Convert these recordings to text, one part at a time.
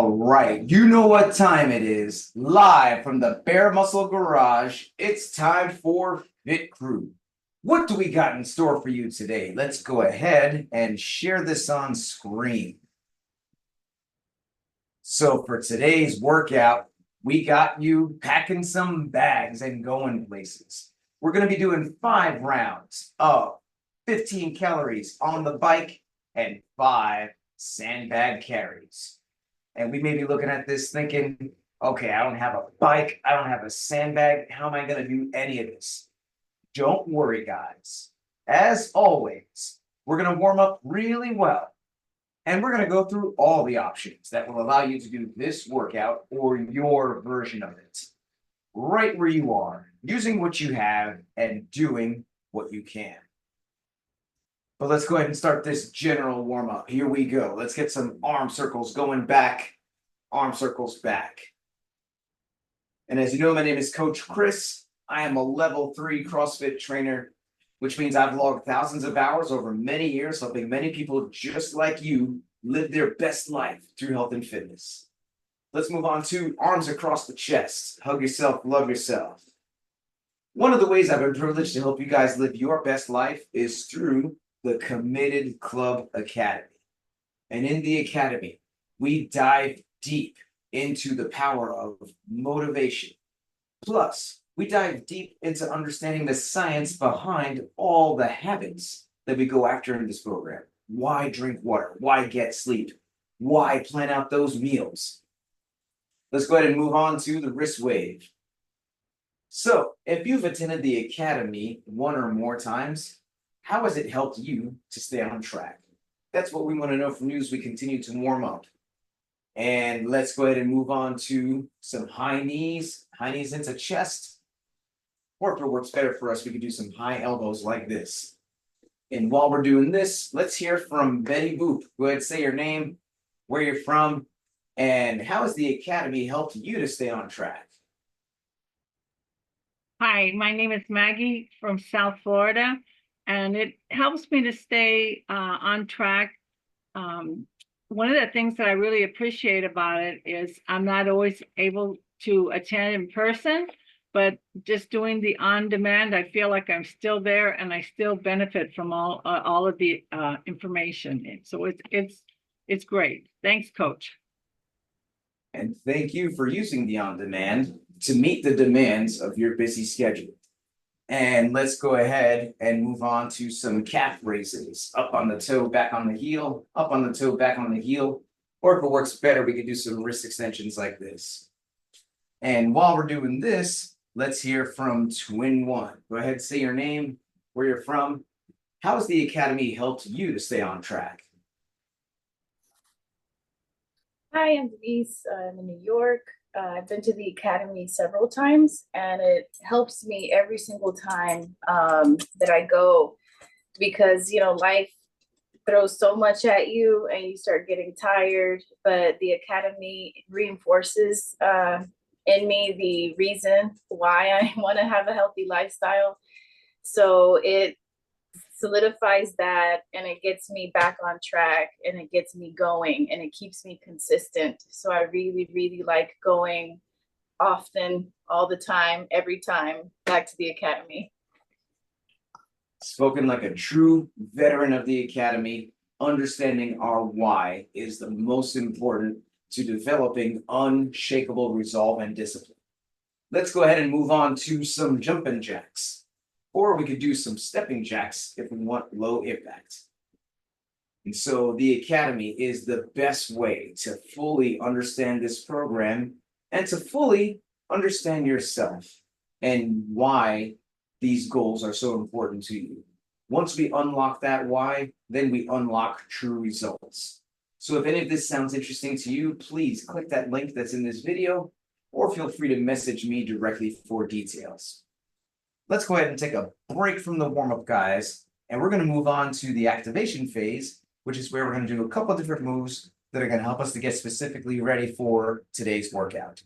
All right, you know what time it is. Live from the Bare Muscle Garage, it's time for Fit Crew. What do we got in store for you today? Let's go ahead and share this on screen. So for today's workout, we got you packing some bags and going places. We're going to be doing 5 rounds of 15 calories on the bike and 5 sandbag carries. And we may be looking at this thinking, okay, I don't have a bike, I don't have a sandbag. How am I going to do any of this? Don't worry, guys. As always, we're going to warm up really well. And we're going to go through all the options that will allow you to do this workout or your version of it. Right where you are, using what you have and doing what you can. But let's go ahead and start this general warm up. Here we go. Let's get some arm circles going back, arm circles back. And as you know, my name is Coach Chris. I am a level 3 CrossFit trainer, which means I've logged thousands of hours over many years, helping many people just like you live their best life through health and fitness. Let's move on to arms across the chest. Hug yourself, love yourself. One of the ways I've been privileged to help you guys live your best life is through the Committed Club Academy. And in the Academy, we dive deep into the power of motivation. Plus, we dive deep into understanding the science behind all the habits that we go after in this program. Why drink water? Why get sleep? Why plan out those meals? Let's go ahead and move on to the wrist wave. So, if you've attended the Academy 1 or more times, how has it helped you to stay on track? That's what we want to know from you as we continue to warm up. And let's go ahead and move on to some high knees into chest. Or if it works better for us, we could do some high elbows like this. And while we're doing this, let's hear from Betty Boop. Go ahead, say your name, where you're from, and how has the Academy helped you to stay on track? Hi, my name is Maggie from South Florida, and it helps me to stay on track. One of the things that I really appreciate about it is I'm not always able to attend in person, but just doing the on-demand, I feel like I'm still there and I still benefit from all of the information. So it's great. Thanks, Coach. And thank you for using the on-demand to meet the demands of your busy schedule. And let's go ahead and move on to some calf raises. Up on the toe, back on the heel, up on the toe, back on the heel. Or if it works better, we could do some wrist extensions like this. And while we're doing this, let's hear from Twin One. Go ahead, say your name, where you're from. How has the Academy helped you to stay on track? Hi, I'm Denise. I'm in New York. I've been to the Academy several times, and it helps me every single time that I go because, life throws so much at you and you start getting tired, but the Academy reinforces in me the reason why I want to have a healthy lifestyle. So it solidifies that and it gets me back on track and it gets me going and it keeps me consistent. So I really, really like going often, all the time, every time back to the Academy. Spoken like a true veteran of the Academy, understanding our why is the most important to developing unshakable resolve and discipline. Let's go ahead and move on to some jumping jacks. Or we could do some stepping jacks if we want low impact. And so the Academy is the best way to fully understand this program and to fully understand yourself and why these goals are so important to you. Once we unlock that why, then we unlock true results. So if any of this sounds interesting to you, please click that link that's in this video, or feel free to message me directly for details. Let's go ahead and take a break from the warm-up, guys, and we're going to move on to the activation phase, which is where we're going to do a couple of different moves that are going to help us to get specifically ready for today's workout.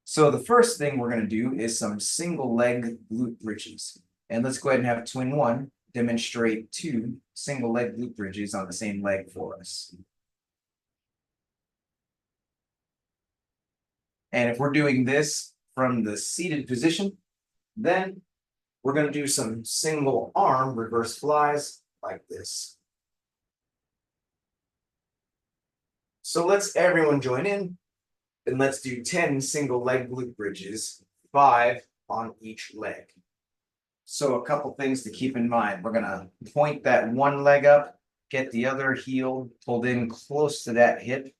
So the first thing we're going to do is some single leg glute bridges. And let's go ahead and have Twin One demonstrate 2 single leg glute bridges on the same leg for us. And if we're doing this from the seated position, then we're gonna do some single arm reverse flies like this. So let's everyone join in and let's do 10 single leg glute bridges, 5 on each leg. So a couple things to keep in mind. We're gonna point that one leg up, get the other heel pulled in close to that hip.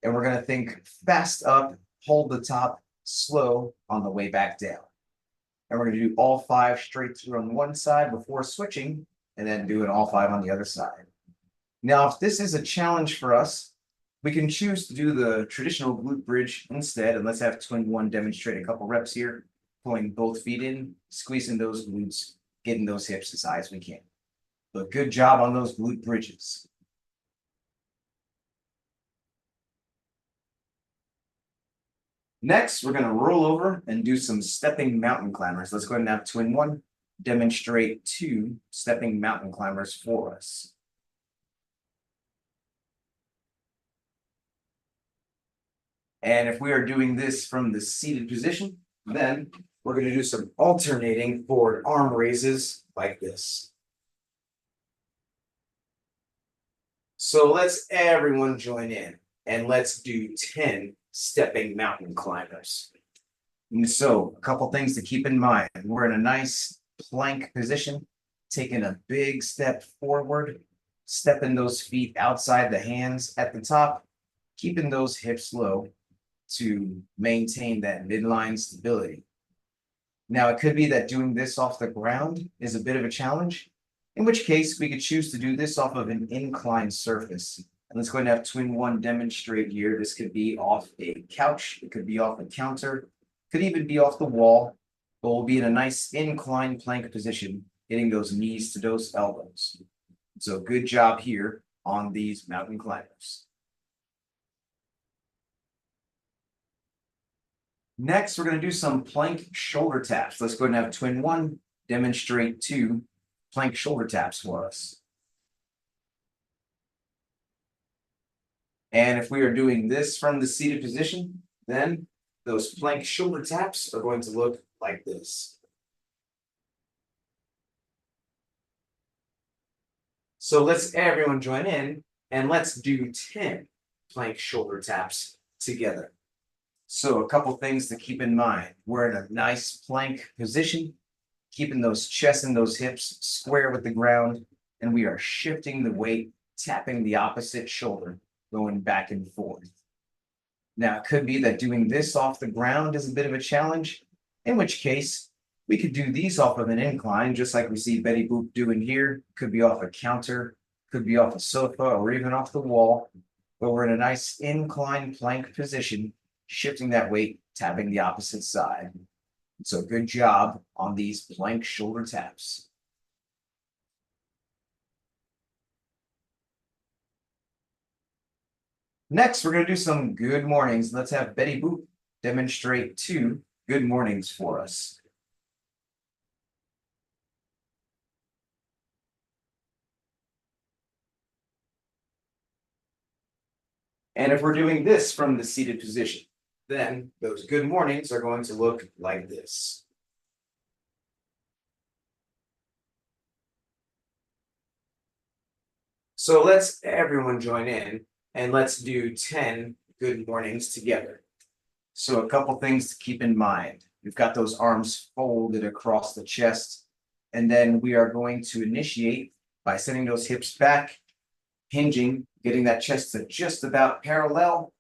And we're gonna think fast up, hold the top, slow on the way back down. And we're gonna do all 5 straight through on one side before switching, and then doing all 5 on the other side. Now, if this is a challenge for us, we can choose to do the traditional glute bridge instead, and let's have twin one demonstrate a couple reps here, pulling both feet in, squeezing those glutes, getting those hips as high as we can. But good job on those glute bridges. Next, we're gonna roll over and do some stepping mountain climbers. Let's go ahead and have twin one demonstrate 2 stepping mountain climbers for us. And if we are doing this from the seated position, then we're gonna do some alternating forward arm raises like this. So let's everyone join in and let's do 10 stepping mountain climbers. And so a couple things to keep in mind. We're in a nice plank position, taking a big step forward, stepping those feet outside the hands at the top, keeping those hips low to maintain that midline stability. Now, it could be that doing this off the ground is a bit of a challenge, in which case we could choose to do this off of an inclined surface. And let's go ahead and have twin one demonstrate here. This could be off a couch, it could be off a counter, could even be off the wall, but we'll be in a nice inclined plank position, hitting those knees to those elbows. So good job here on these mountain climbers. Next, we're going to do some plank shoulder taps. Let's go ahead and have twin one demonstrate 2 plank shoulder taps for us. And if we are doing this from the seated position, then those plank shoulder taps are going to look like this. So let's everyone join in and let's do 10 plank shoulder taps together. So a couple things to keep in mind. We're in a nice plank position, keeping those chest and those hips square with the ground, and we are shifting the weight, tapping the opposite shoulder, going back and forth. Now, it could be that doing this off the ground is a bit of a challenge, in which case we could do these off of an incline, just like we see Betty Boop doing here. Could be off a counter, could be off a sofa, or even off the wall, but we're in a nice incline plank position, shifting that weight, tapping the opposite side. So good job on these plank shoulder taps. Next, we're going to do some good mornings. Let's have Betty Boop demonstrate 2 good mornings for us. And if we're doing this from the seated position, then those good mornings are going to look like this. So let's everyone join in and let's do 10 good mornings together. So a couple things to keep in mind. We've got those arms folded across the chest, and then we are going to initiate by sending those hips back, hinging, getting that chest to just about parallel.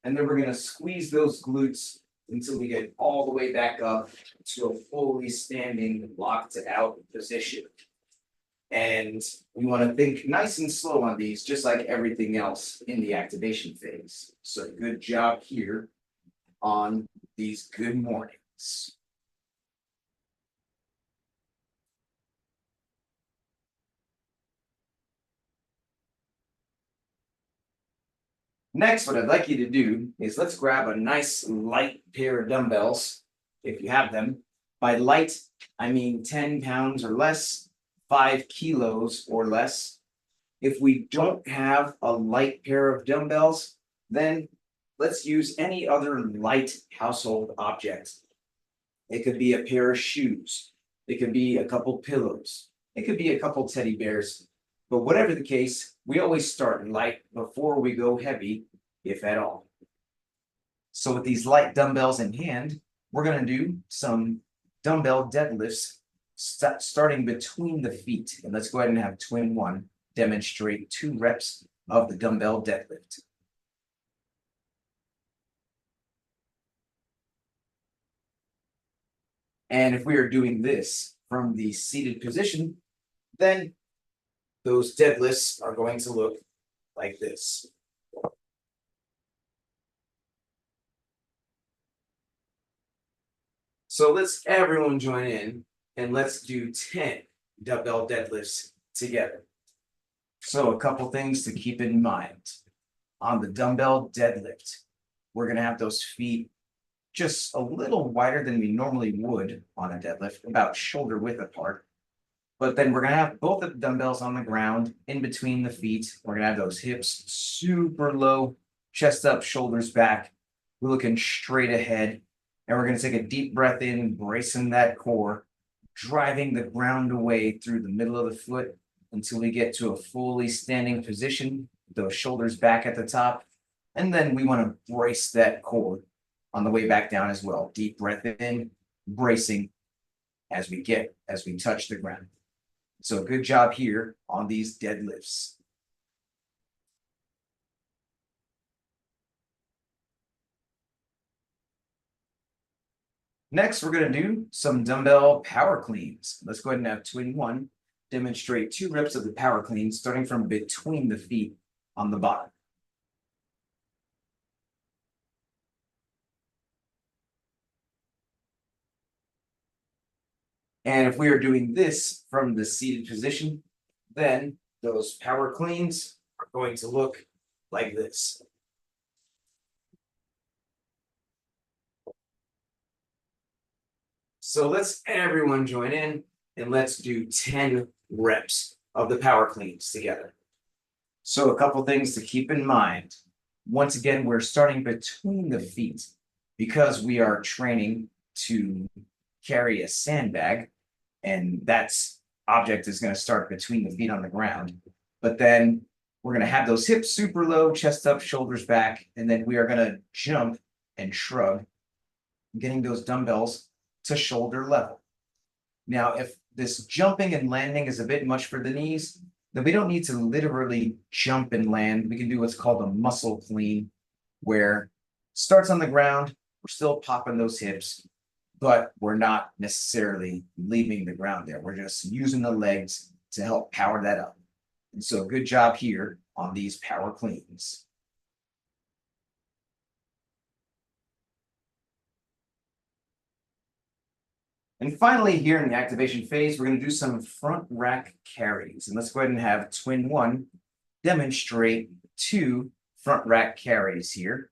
And then we're going to squeeze those glutes until we get all the way back up to a fully standing locked out position. And we want to think nice and slow on these, just like everything else in the activation phase. So good job here on these good mornings. Next, what I'd like you to do is let's grab a nice light pair of dumbbells, if you have them. By light, I mean 10 pounds or less, 5 kilos or less. If we don't have a light pair of dumbbells, then let's use any other light household object. It could be a pair of shoes. It could be a couple pillows. It could be a couple teddy bears. But whatever the case, we always start light before we go heavy, if at all. So with these light dumbbells in hand, we're going to do some dumbbell deadlifts starting between the feet. And let's go ahead and have twin one demonstrate 2 reps of the dumbbell deadlift. And if we are doing this from the seated position, then those deadlifts are going to look like this. So let's everyone join in and let's do 10 dumbbell deadlifts together. So a couple things to keep in mind. On the dumbbell deadlift, we're going to have those feet just a little wider than we normally would on a deadlift, about shoulder width apart. But then we're going to have both of the dumbbells on the ground in between the feet. We're going to have those hips super low, chest up, shoulders back. We're looking straight ahead. And we're going to take a deep breath in, bracing that core, driving the ground away through the middle of the foot until we get to a fully standing position, those shoulders back at the top. And then we want to brace that core on the way back down as well. Deep breath in, bracing as we touch the ground. So good job here on these deadlifts. Next, we're going to do some dumbbell power cleans. Let's go ahead and have twin one demonstrate 2 reps of the power clean starting from between the feet on the bottom. And if we are doing this from the seated position, then those power cleans are going to look like this. So let's everyone join in and let's do 10 reps of the power cleans together. So a couple things to keep in mind. Once again, we're starting between the feet because we are training to carry a sandbag, and that's object is going to start between the feet on the ground. But then we're going to have those hips super low, chest up, shoulders back, and then we are going to jump and shrug, getting those dumbbells to shoulder level. Now, if this jumping and landing is a bit much for the knees, then we don't need to literally jump and land. We can do what's called a muscle clean, where starts on the ground, we're still popping those hips, but we're not necessarily leaving the ground there. We're just using the legs to help power that up. And so good job here on these power cleans. And finally, here in the activation phase, we're going to do some front rack carries. And let's go ahead and have twin one demonstrate 2 front rack carries here.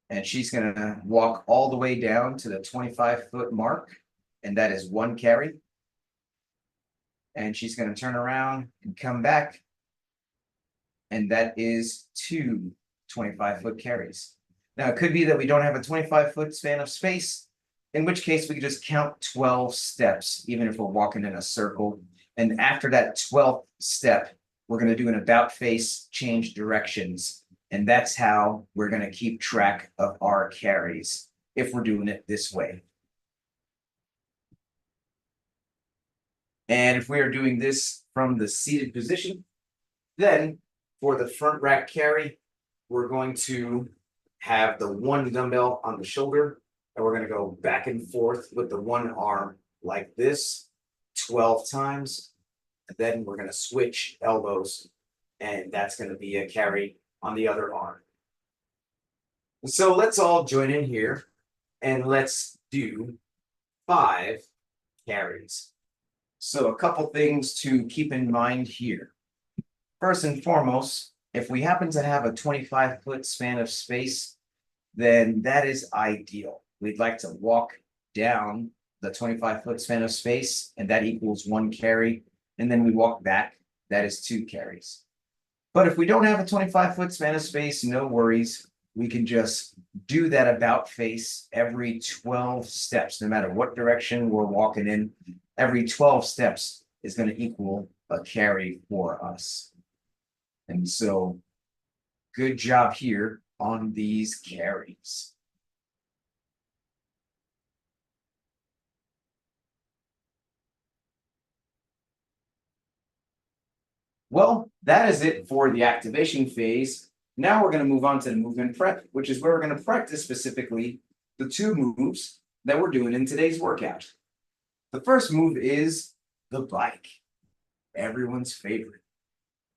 And she's going to walk all the way down to the 25-foot mark, and that is 1 carry. And she's going to turn around and come back, and that is 2 25-foot carries. Now, it could be that we don't have a 25-foot span of space, in which case we could just count 12 steps, even if we're walking in a circle. And after that 12th step, we're going to do an about face, change directions. And that's how we're going to keep track of our carries if we're doing it this way. And if we are doing this from the seated position, then for the front rack carry, we're going to have the 1 dumbbell on the shoulder, and we're going to go back and forth with the 1 arm like this 12 times. And then we're going to switch elbows, and that's going to be a carry on the other arm. So let's all join in here and let's do 5 carries. So a couple things to keep in mind here. First and foremost, if we happen to have a 25-foot span of space, then that is ideal. We'd like to walk down the 25-foot span of space, and that equals 1 carry. And then we walk back, that is 2 carries. But if we don't have a 25-foot span of space, no worries. We can just do that about face every 12 steps, no matter what direction we're walking in. Every 12 steps is going to equal a carry for us. And so, good job here on these carries. Well, that is it for the activation phase. Now we're going to move on to the movement prep, which is where we're going to practice specifically the two moves that we're doing in today's workout. The first move is the bike, everyone's favorite.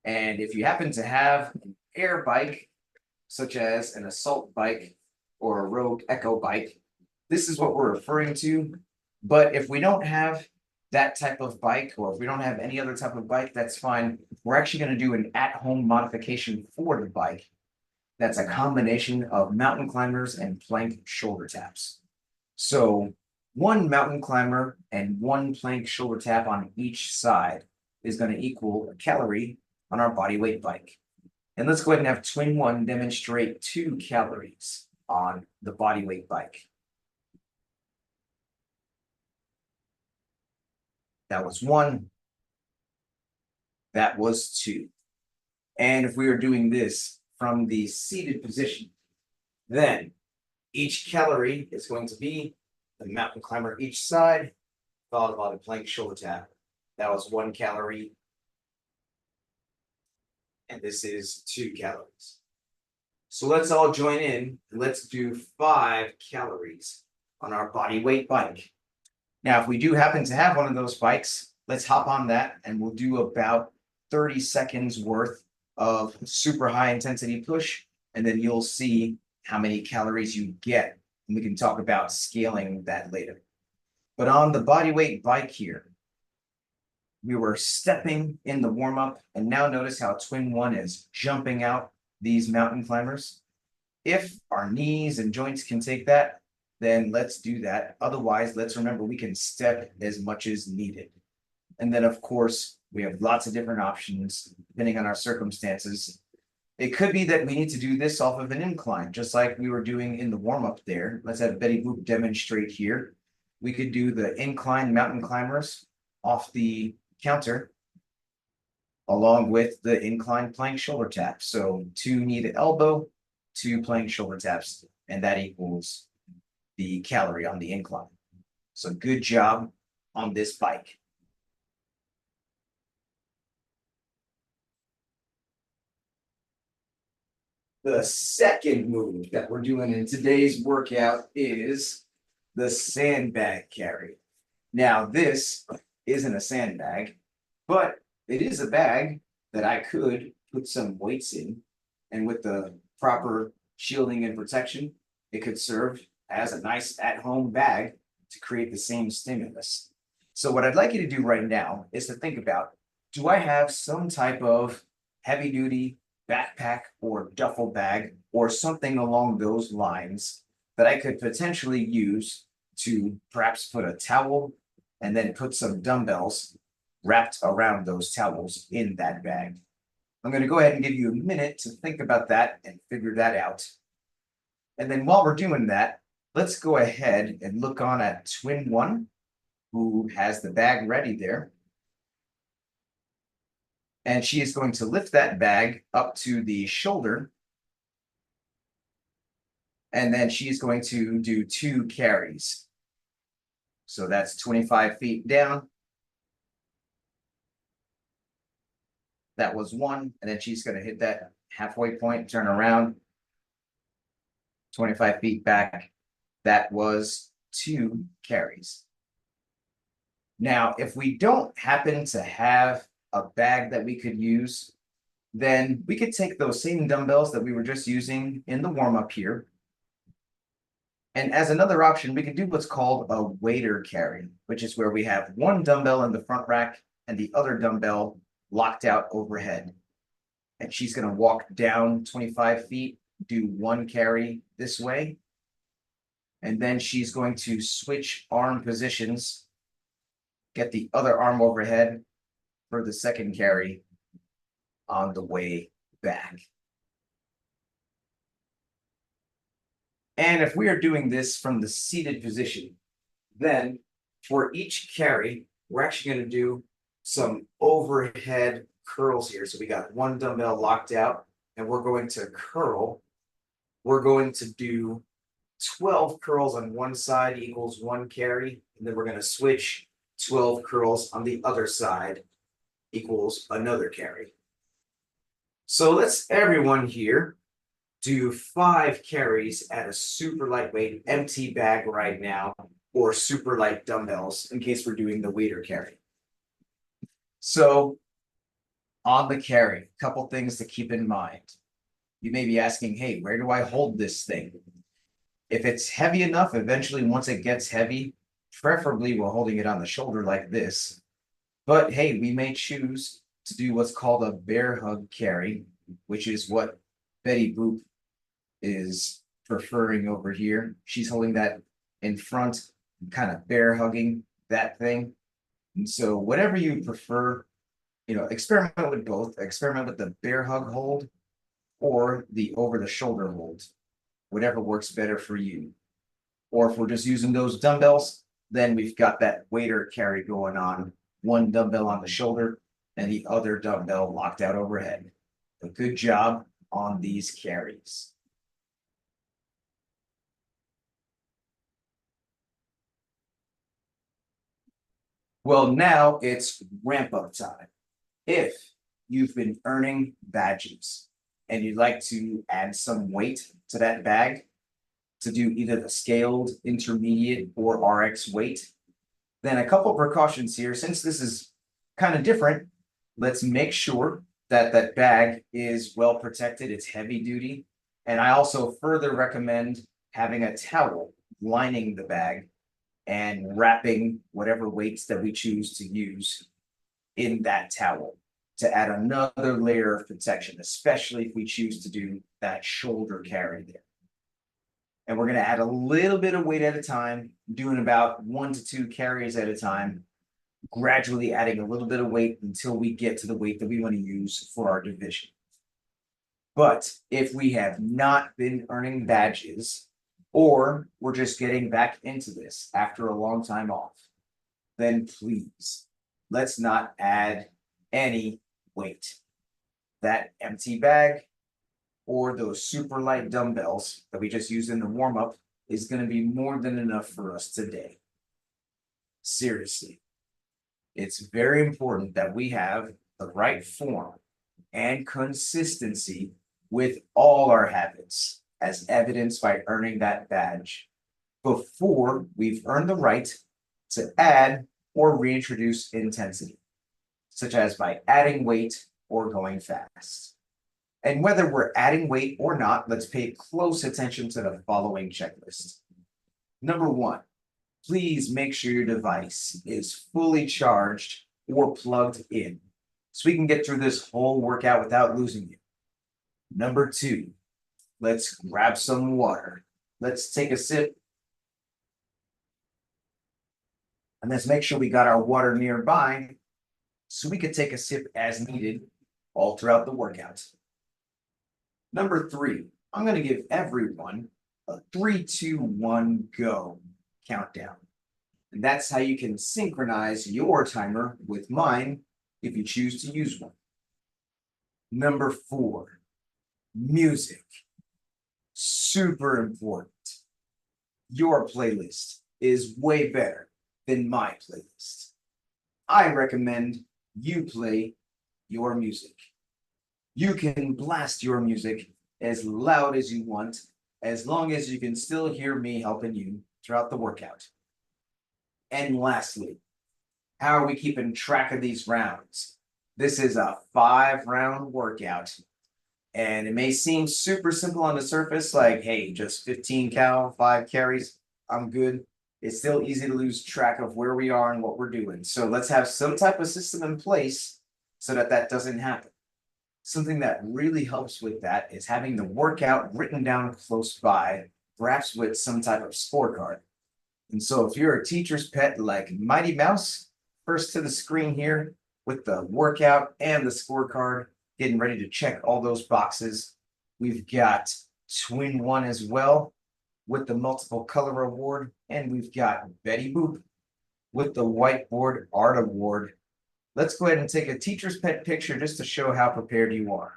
And if you happen to have an air bike, such as an assault bike or a Rogue Echo bike, this is what we're referring to. But if we don't have that type of bike, or if we don't have any other type of bike, that's fine. We're actually going to do an at-home modification for the bike. That's a combination of mountain climbers and plank shoulder taps. So one mountain climber and one plank shoulder tap on each side is going to equal a calorie on our body weight bike. And let's go ahead and have Twin One demonstrate 2 calories on the body weight bike. That was 1. That was 2. And if we are doing this from the seated position, then each calorie is going to be the mountain climber each side, followed by the plank shoulder tap. That was 1 calorie. And this is 2 calories. So let's all join in and let's do 5 calories on our body weight bike. Now, if we do happen to have one of those bikes, let's hop on that and we'll do about 30 seconds worth of super high intensity push, and then you'll see how many calories you get. And we can talk about scaling that later. But on the body weight bike here, we were stepping in the warm-up, and now notice how Twin One is jumping out these mountain climbers. If our knees and joints can take that, then let's do that. Otherwise, let's remember we can step as much as needed. And then, of course, we have lots of different options depending on our circumstances. It could be that we need to do this off of an incline, just like we were doing in the warm-up there. Let's have Betty Boop demonstrate here. We could do the incline mountain climbers off the counter, along with the incline plank shoulder tap. So 2 knee to elbow, 2 plank shoulder taps, and that equals the calorie on the incline. So good job on this bike. The second move that we're doing in today's workout is the sandbag carry. Now, this isn't a sandbag, but it is a bag that I could put some weights in, and with the proper shielding and protection, it could serve as a nice at-home bag to create the same stimulus. So what I'd like you to do right now is to think about, do I have some type of heavy-duty backpack or duffel bag or something along those lines that I could potentially use to perhaps put a towel and then put some dumbbells wrapped around those towels in that bag? I'm going to go ahead and give you a minute to think about that and figure that out. And then while we're doing that, let's go ahead and look on at Twin One, who has the bag ready there. And she is going to lift that bag up to the shoulder. And then she's going to do 2 carries. So that's 25 feet down. That was 1. And then she's going to hit that halfway point, turn around. 25 feet back. That was 2 carries. Now, if we don't happen to have a bag that we could use, then we could take those same dumbbells that we were just using in the warm-up here. And as another option, we could do what's called a wader carry, which is where we have 1 dumbbell in the front rack and the other dumbbell locked out overhead. And she's going to walk down 25 feet, do 1 carry this way. And then she's going to switch arm positions, get the other arm overhead for the second carry on the way bag. And if we are doing this from the seated position, then for each carry, we're actually going to do some overhead curls here. So we got one dumbbell locked out and we're going to curl. We're going to do 12 curls on one side equals one carry. And then we're going to switch 12 curls on the other side equals another carry. So let's everyone here do 5 carries at a super lightweight empty bag right now, or super light dumbbells in case we're doing the weighter carry. So on the carry, a couple things to keep in mind. You may be asking, hey, where do I hold this thing? If it's heavy enough, eventually once it gets heavy, preferably we're holding it on the shoulder like this. But hey, we may choose to do what's called a bear hug carry, which is what Betty Boop is preferring over here. She's holding that in front, kind of bear hugging that thing. And so whatever you prefer, experiment with both. Experiment with the bear hug hold or the over the shoulder hold, whatever works better for you. Or if we're just using those dumbbells, then we've got that weighter carry going on, one dumbbell on the shoulder and the other dumbbell locked out overhead. A good job on these carries. Well, now it's ramp up time. If you've been earning badges and you'd like to add some weight to that bag to do either the scaled, intermediate, or RX weight, then a couple precautions here. Since this is kind of different, let's make sure that that bag is well protected. It's heavy duty. And I also further recommend having a towel lining the bag and wrapping whatever weights that we choose to use in that towel to add another layer of protection, especially if we choose to do that shoulder carry there. And we're going to add a little bit of weight at a time, doing about 1 to 2 carries at a time, gradually adding a little bit of weight until we get to the weight that we want to use for our division. But if we have not been earning badges, or we're just getting back into this after a long time off, then please, let's not add any weight. That empty bag or those super light dumbbells that we just used in the warm-up is going to be more than enough for us today. Seriously, it's very important that we have the right form and consistency with all our habits, as evidenced by earning that badge, before we've earned the right to add or reintroduce intensity, such as by adding weight or going fast. And whether we're adding weight or not, let's pay close attention to the following checklist. Number 1, please make sure your device is fully charged or plugged in, so we can get through this whole workout without losing you. Number 2, let's grab some water. Let's take a sip. And let's make sure we got our water nearby so we could take a sip as needed all throughout the workout. Number 3, I'm going to give everyone a 3, 2, 1, go countdown. And that's how you can synchronize your timer with mine if you choose to use one. Number 4, music. Super important. Your playlist is way better than my playlist. I recommend you play your music. You can blast your music as loud as you want, as long as you can still hear me helping you throughout the workout. And lastly, how are we keeping track of these rounds? This is a 5-round workout. And it may seem super simple on the surface, like, hey, just 15 cal, 5 carries, I'm good. It's still easy to lose track of where we are and what we're doing. So let's have some type of system in place so that that doesn't happen. Something that really helps with that is having the workout written down close by, perhaps with some type of scorecard. And so if you're a teacher's pet like Mighty Mouse, first to the screen here with the workout and the scorecard, getting ready to check all those boxes. We've got Twin One as well with the multiple color award, and we've got Betty Boop with the whiteboard art award. Let's go ahead and take a teacher's pet picture just to show how prepared you are.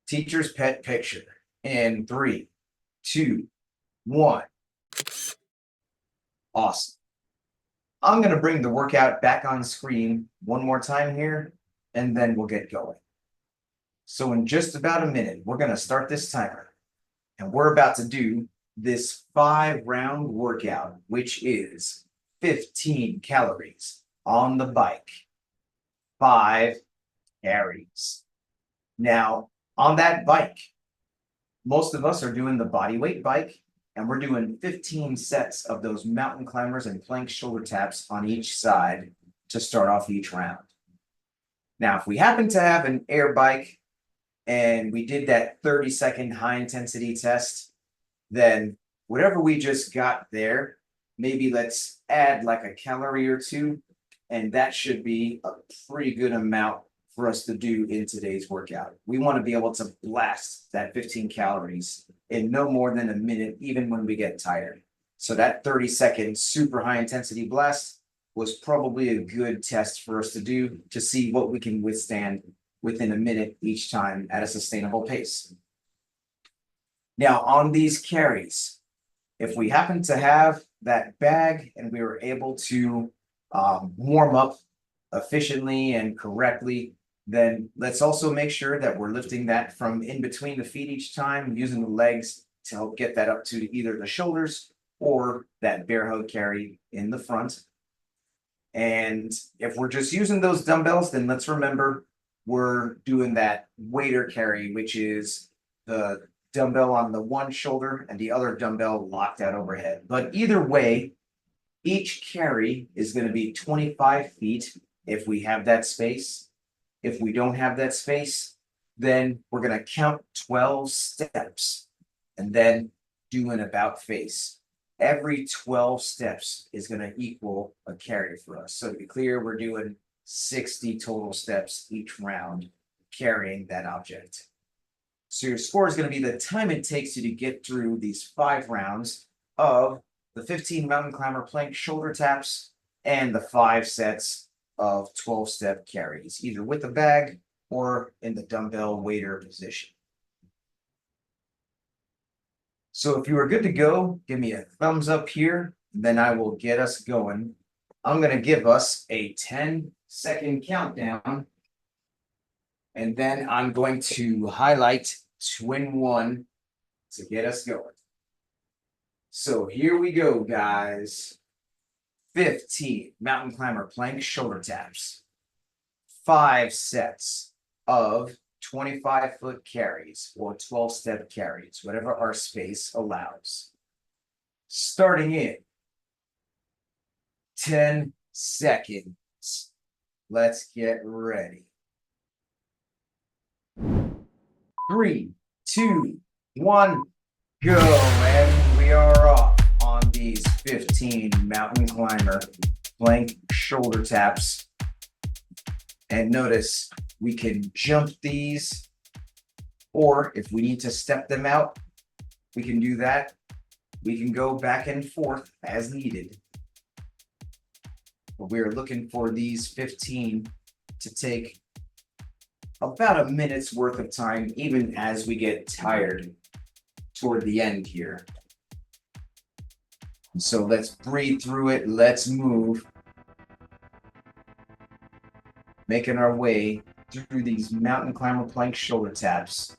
Teacher's pet picture in 3, 2, 1. Awesome. I'm going to bring the workout back on screen one more time here, and then we'll get going. So in just about a minute, we're going to start this timer, and we're about to do this 5-round workout, which is 15 calories on the bike, 5 carries. Now, on that bike, most of us are doing the body weight bike, and we're doing 15 sets of those mountain climbers and plank shoulder taps on each side to start off each round. Now, if we happen to have an air bike and we did that 30-second high intensity test, then whatever we just got there, maybe let's add like a calorie or two, and that should be a pretty good amount for us to do in today's workout. We want to be able to blast that 15 calories in no more than a minute, even when we get tired. So that 30-second super high intensity blast was probably a good test for us to do to see what we can withstand within a minute each time at a sustainable pace. Now, on these carries, if we happen to have that bag and we were able to warm up efficiently and correctly, then let's also make sure that we're lifting that from in between the feet each time, using the legs to help get that up to either the shoulders or that bear hug carry in the front. And if we're just using those dumbbells, then let's remember we're doing that wader carry, which is the dumbbell on the one shoulder and the other dumbbell locked out overhead. But either way, each carry is going to be 25 feet if we have that space. If we don't have that space, then we're going to count 12 steps and then do an about face. Every 12 steps is going to equal a carry for us. So to be clear, we're doing 60 total steps each round carrying that object. So your score is going to be the time it takes you to get through these 5 rounds of the 15 mountain climber plank shoulder taps and the 5 sets of 12-step carries, either with the bag or in the dumbbell wader position. So if you are good to go, give me a thumbs up here, then I will get us going. I'm going to give us a 10-second countdown, and then I'm going to highlight Twin One to get us going. So here we go, guys. 15 mountain climber plank shoulder taps, 5 sets of 25-foot carries or 12-step carries, whatever our space allows. Starting in 10 seconds. Let's get ready. 3, 2, 1, go. And we are off on these 15 mountain climber plank shoulder taps. And notice we can jump these, or if we need to step them out, we can do that. We can go back and forth as needed. But we're looking for these 15 to take about a minute's worth of time, even as we get tired toward the end here. So let's breathe through it. Let's move. Making our way through these mountain climber plank shoulder taps.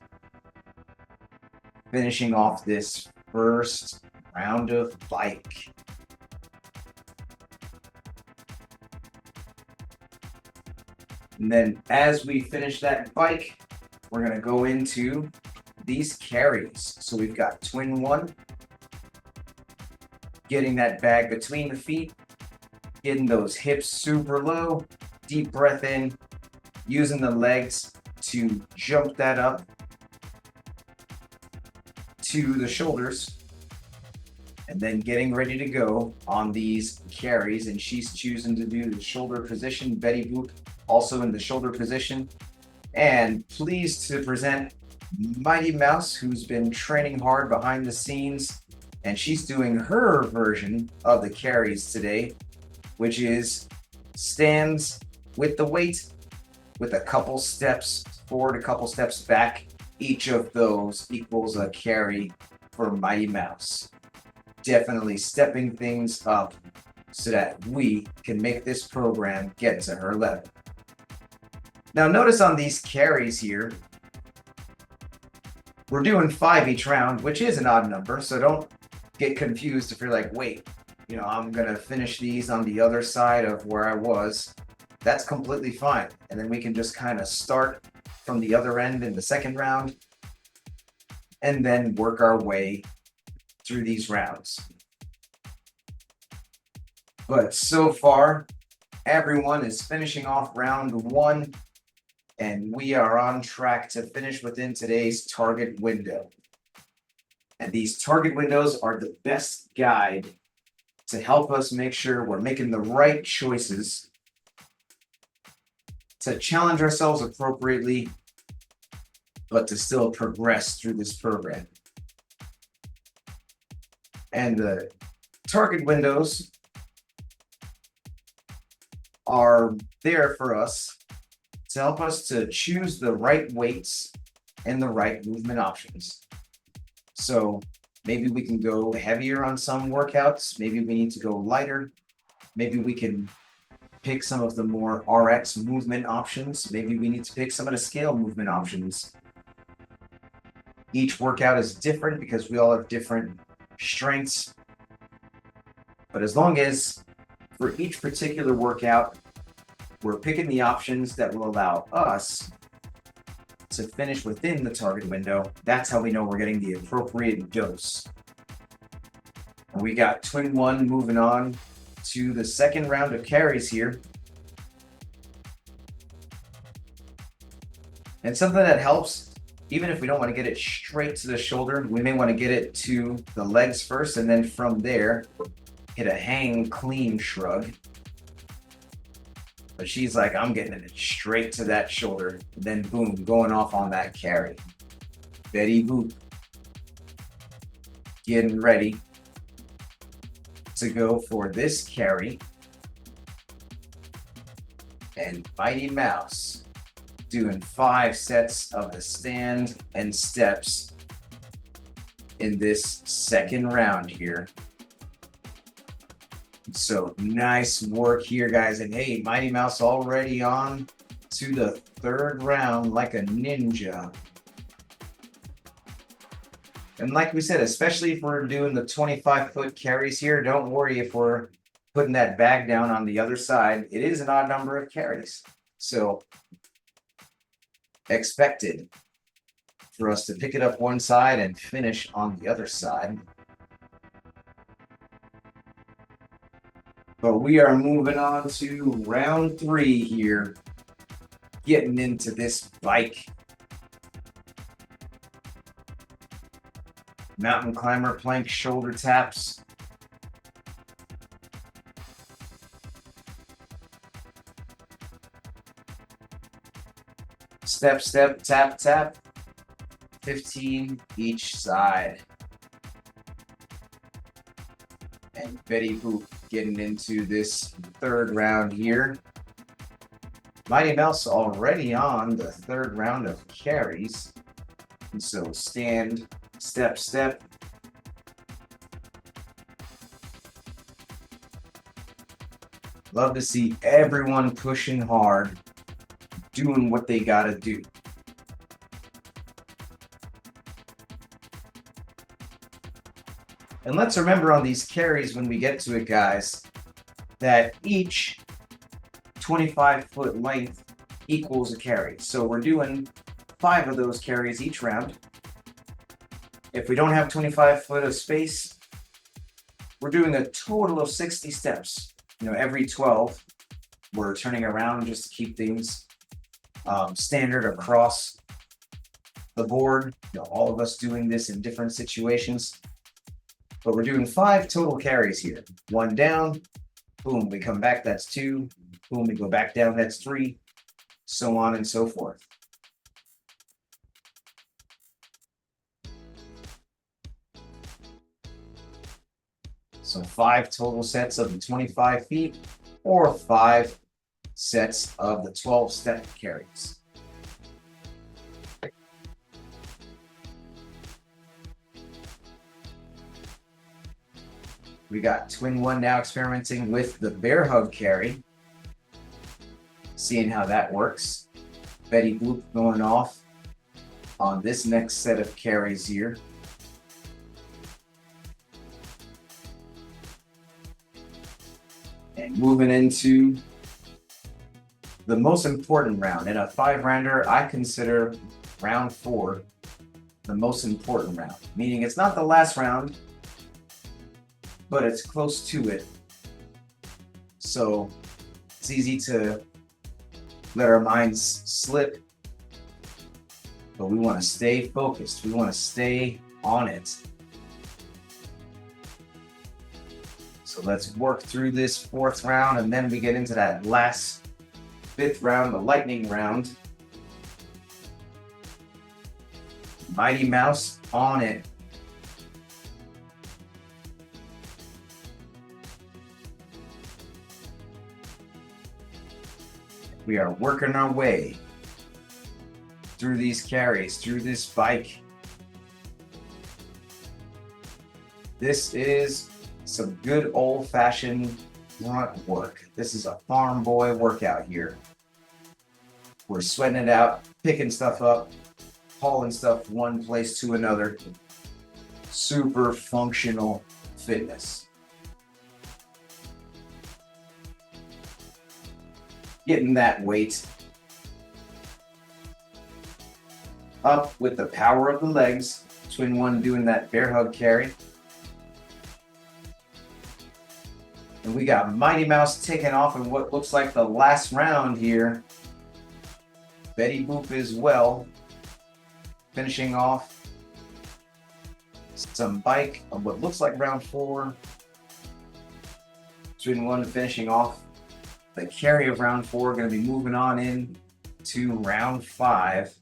Finishing off this first round of bike. And then as we finish that bike, we're going to go into these carries. So we've got Twin One, getting that bag between the feet, getting those hips super low, deep breath in, using the legs to jump that up to the shoulders, and then getting ready to go on these carries. And she's choosing to do the shoulder position. Betty Boop also in the shoulder position. And pleased to present Mighty Mouse, who's been training hard behind the scenes, and she's doing her version of the carries today, which is stands with the weight with a couple steps forward, a couple steps back. Each of those equals a carry for Mighty Mouse. Definitely stepping things up so that we can make this program get to her level. Now notice on these carries here, we're doing 5 each round, which is an odd number, so don't get confused if you're like, wait, I'm gonna finish these on the other side of where I was. That's completely fine. And then we can just kind of start from the other end in the second round and then work our way through these rounds. But so far, everyone is finishing off round 1, and we are on track to finish within today's target window. And these target windows are the best guide to help us make sure we're making the right choices to challenge ourselves appropriately, but to still progress through this program. And the target windows are there for us to help us to choose the right weights and the right movement options. So maybe we can go heavier on some workouts. Maybe we need to go lighter. Maybe we can pick some of the more RX movement options. Maybe we need to pick some of the scale movement options. Each workout is different because we all have different strengths. But as long as for each particular workout, we're picking the options that will allow us to finish within the target window, that's how we know we're getting the appropriate dose. And we got Twin 1 moving on to the second round of carries here. And something that helps, even if we don't want to get it straight to the shoulder, we may want to get it to the legs first, and then from there, hit a hang clean shrug. But she's like, I'm getting it straight to that shoulder, and then boom, going off on that carry. Betty Boop. Getting ready to go for this carry. And Mighty Mouse doing 5 sets of the stand and steps in this second round here. So nice work here, guys. And hey, Mighty Mouse already on to the third round like a ninja. And like we said, especially if we're doing the 25-foot carries here, don't worry if we're putting that bag down on the other side. It is an odd number of carries. So expected for us to pick it up one side and finish on the other side. But we are moving on to round 3 here, getting into this bike. Mountain climber plank shoulder taps. Step, step, tap, tap. 15 each side. And Betty Boop getting into this third round here. Mighty Mouse already on the third round of carries. And so stand, step, step. Love to see everyone pushing hard, doing what they gotta do. And let's remember on these carries when we get to it, guys, that each 25-foot length equals a carry. So we're doing 5 of those carries each round. If we don't have 25 foot of space, we're doing a total of 60 steps. Every 12, we're turning around just to keep things standard across the board. All of us doing this in different situations. But we're doing 5 total carries here. 1 down, boom, we come back, that's 2. Boom, we go back down, that's 3. So on and so forth. So 5 total sets of the 25 feet or 5 sets of the 12 step carries. We got Twin One now experimenting with the bear hug carry, seeing how that works. Betty Boop going off on this next set of carries here. And moving into the most important round. In a 5-rounder, I consider round 4 the most important round, meaning it's not the last round, but it's close to it. So it's easy to let our minds slip, but we want to stay focused. We want to stay on it. So let's work through this 4th round, and then we get into that last 5th round, the lightning round. Mighty Mouse on it. We are working our way through these carries, through this bike. This is some good old-fashioned grunt work. This is a farm boy workout here. We're sweating it out, picking stuff up, hauling stuff one place to another. Super functional fitness. Getting that weight up with the power of the legs. Twin One doing that bear hug carry. And we got Mighty Mouse taking off in what looks like the last round here. Betty Boop as well, finishing off some bike on what looks like round 4. Twin One finishing off the carry of round 4. Going to be moving on in to round 5.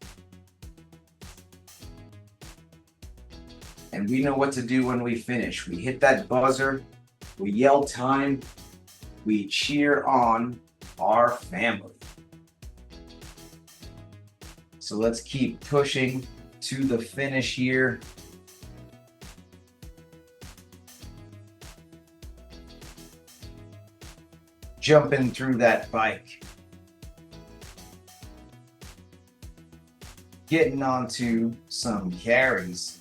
And we know what to do when we finish. We hit that buzzer, we yell time, we cheer on our family. So let's keep pushing to the finish here. Jumping through that bike. Getting onto some carries.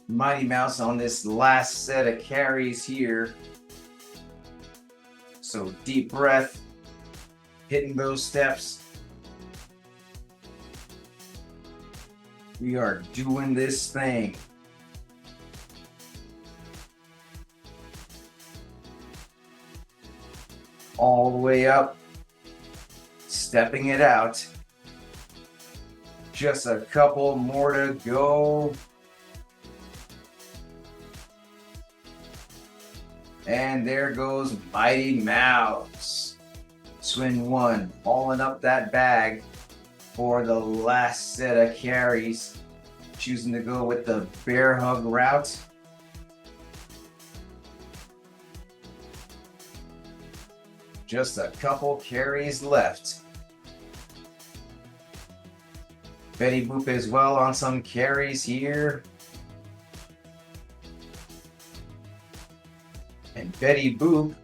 Mighty Mouse on this last set of carries here. So deep breath, hitting those steps. We are doing this thing. All the way up, stepping it out. Just a couple more to go. And there goes Mighty Mouse. Twin One hauling up that bag for the last set of carries. Choosing to go with the bear hug route. Just a couple carries left. Betty Boop as well on some carries here. And Betty Boop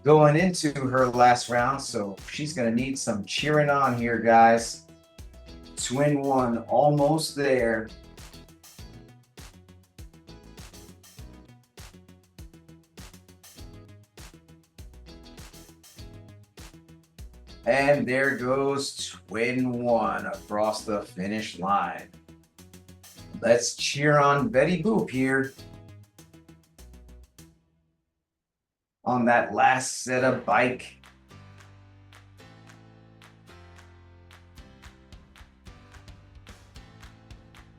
going into her last round, so she's going to need some cheering on here, guys. Twin One almost there. And there goes Twin One across the finish line. Let's cheer on Betty Boop here on that last set of bike.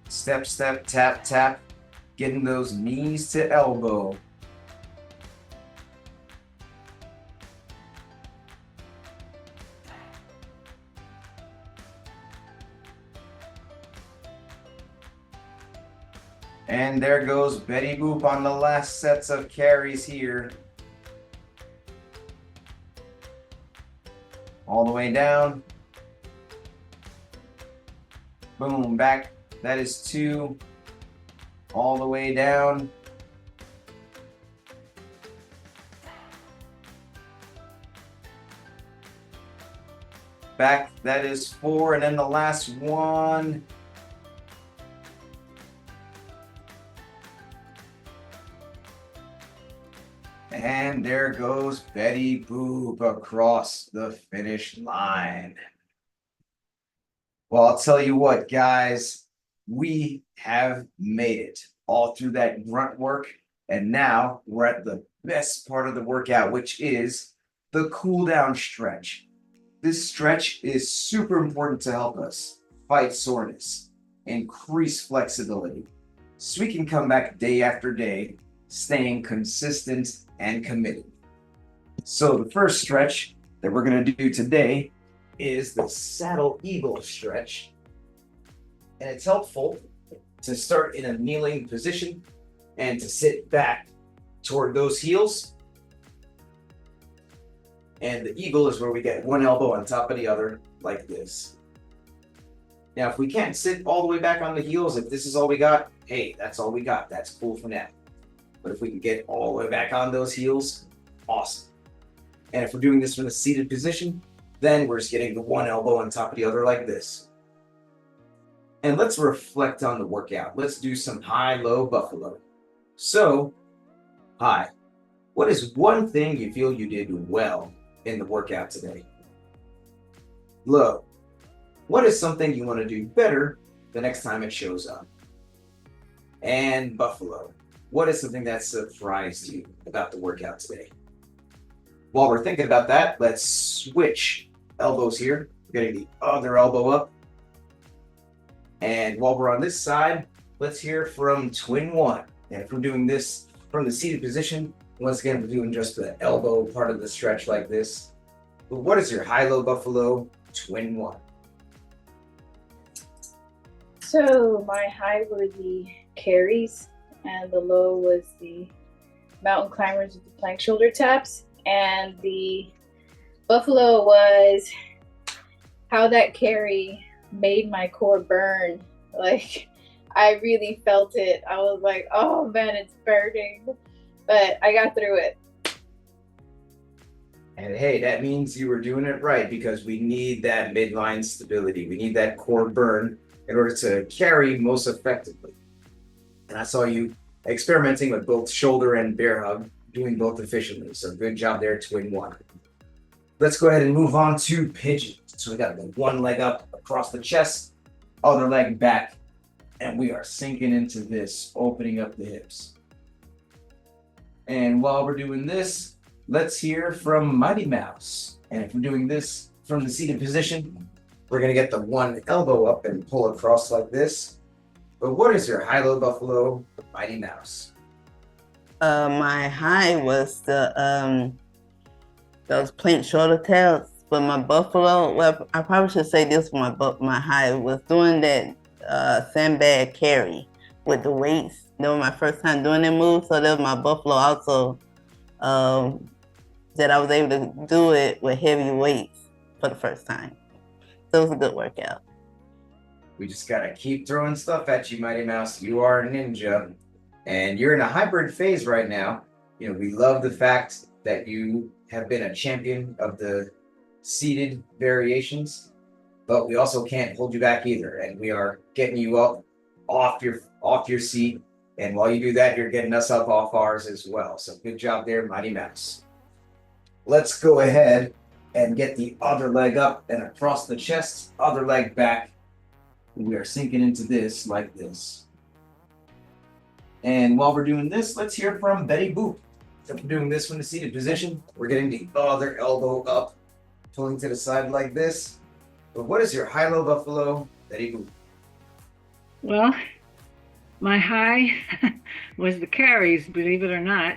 Step, step, tap, tap, getting those knees to elbow. And there goes Betty Boop on the last sets of carries here. All the way down. Boom, back. That is 2. All the way down. Back, that is 4, and then the last one. And there goes Betty Boop across the finish line. Well, I'll tell you what, guys, we have made it all through that grunt work. And now we're at the best part of the workout, which is the cool down stretch. This stretch is super important to help us fight soreness, increase flexibility, so we can come back day after day, staying consistent and committed. So the first stretch that we're going to do today is the saddle eagle stretch. And it's helpful to start in a kneeling position and to sit back toward those heels. And the eagle is where we get one elbow on top of the other like this. Now, if we can't sit all the way back on the heels, if this is all we got, hey, that's all we got. That's cool for now. But if we can get all the way back on those heels, awesome. And if we're doing this from the seated position, then we're just getting the one elbow on top of the other like this. And let's reflect on the workout. Let's do some high-low buffalo. So, high. What is one thing you feel you did well in the workout today? Low. What is something you want to do better the next time it shows up? And buffalo. What is something that surprised you about the workout today? While we're thinking about that, let's switch elbows here. We're getting the other elbow up. And while we're on this side, let's hear from twin one. And if we're doing this from the seated position, once again, we're doing just the elbow part of the stretch like this. But what is your high-low buffalo twin one? So my high were the carries and the low was the mountain climbers with the plank shoulder taps. And the buffalo was how that carry made my core burn. Like, I really felt it. I was like, oh man, it's burning. But I got through it. And hey, that means you were doing it right, because we need that midline stability. We need that core burn in order to carry most effectively. And I saw you experimenting with both shoulder and bear hug, doing both efficiently. So good job there, twin one. Let's go ahead and move on to pigeon. So we got the one leg up across the chest, other leg back, and we are sinking into this, opening up the hips. And while we're doing this, let's hear from Mighty Mouse. And if we're doing this from the seated position, we're gonna get the one elbow up and pull across like this. But what is your high-low buffalo, Mighty Mouse? My high was the those plank shoulder taps, but my buffalo. Well, I probably should say this for my high was doing that sandbag carry with the weights. That was my first time doing that move, so that was my buffalo also. That I was able to do it with heavy weights for the first time. So it was a good workout. We just gotta keep throwing stuff at you, Mighty Mouse. You are a ninja, and you're in a hybrid phase right now. You know, we love the fact that you have been a champion of the seated variations, but we also can't hold you back either. And we are getting you up off your seat. And while you do that, you're getting us up off ours as well. So good job there, Mighty Mouse. Let's go ahead and get the other leg up and across the chest, other leg back. We are sinking into this like this. And while we're doing this, let's hear from Betty Boop. If we're doing this from the seated position, we're getting the other elbow up, pulling to the side like this. But what is your high-low buffalo, Betty Boop? Well, my high was the carries, believe it or not.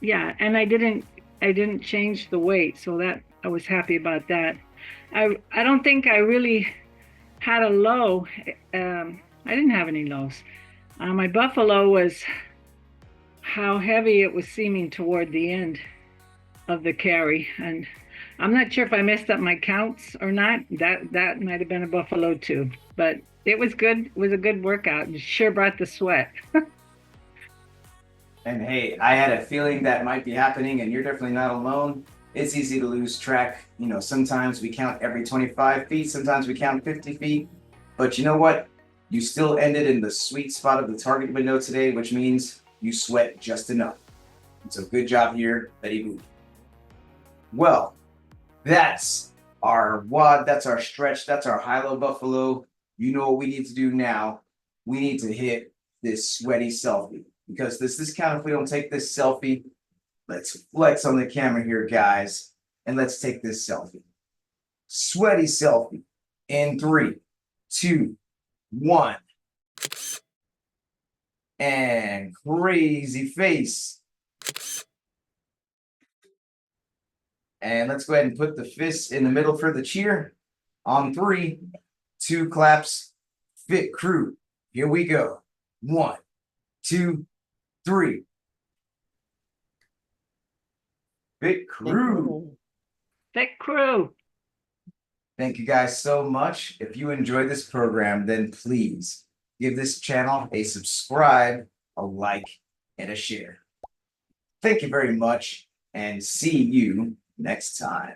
Yeah, and I didn't change the weight, so that I was happy about that. I don't think I really had a low. I didn't have any lows. My buffalo was how heavy it was seeming toward the end of the carry, and I'm not sure if I messed up my counts or not. That might have been a buffalo too, but it was good. It was a good workout. It sure brought the sweat. And hey, I had a feeling that might be happening, and you're definitely not alone. It's easy to lose track. You know, sometimes we count every 25 feet, sometimes we count 50 feet. But you know what? You still ended in the sweet spot of the target window today, which means you sweat just enough. So good job here, Betty Boop. Well, that's our WOD, that's our stretch, that's our high-low buffalo. You know what we need to do now? We need to hit this sweaty selfie. Because this discount, if we don't take this selfie, let's flex on the camera here, guys, and let's take this selfie. Sweaty selfie in 3, 2, 1. And crazy face. And let's go ahead and put the fists in the middle for the cheer. On 3, 2 claps. Fit crew. Here we go. 1, 2, 3. Fit crew. Thick crew. Thank you guys so much. If you enjoyed this program, then please give this channel a subscribe, a like, and a share. Thank you very much, and see you next time.